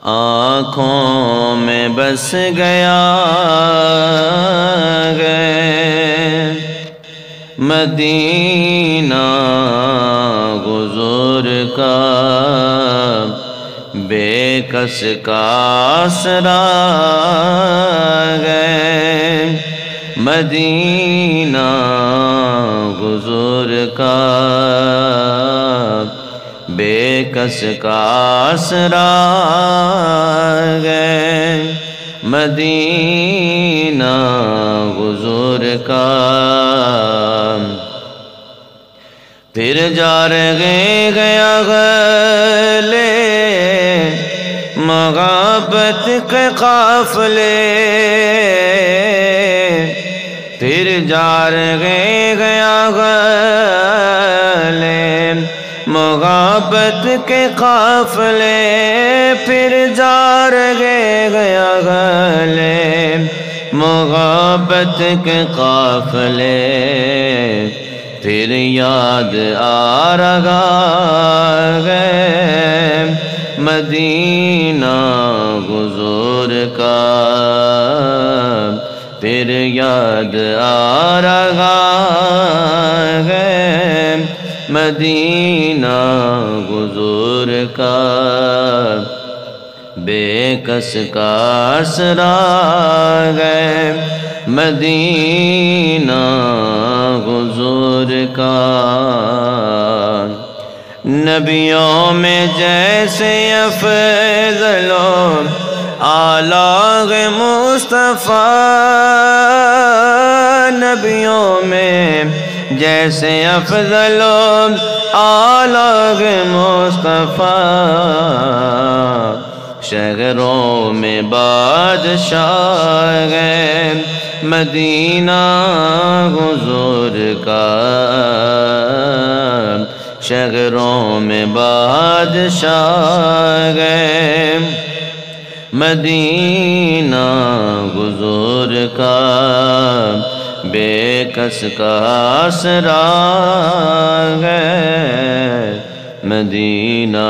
آنکھوں میں بس گیا ہے مدینہ حضور کا، بے کس کا آسرا ہے مدینہ حضور کا، بے کس کا آسرا ہے مدینہ حضور کا۔ پھر جا رہے گیا غلے محبت کے قافلے، پھر جا رہے گیا غلے محبت کے قافلے، پھر جا رہے گیا غلے محبت کے قافلے، پھر یاد آ رہا ہے مدینہ حضور کا، پھر یاد آ رہا ہے مدینہ حضور کا، بے کس کا آسرا ہے مدینہ حضور کا۔ نبیوں میں جیسے افضل و اعلیٰ مصطفیٰ، نبیوں میں جیسے افضل و اعلیٰ مصطفیٰ، شہروں میں بادشاہ ہے مدینہ حضور کا، شہروں میں بادشاہ ہے مدینہ حضور کا، بے کس کا آسرا ہے مدینہ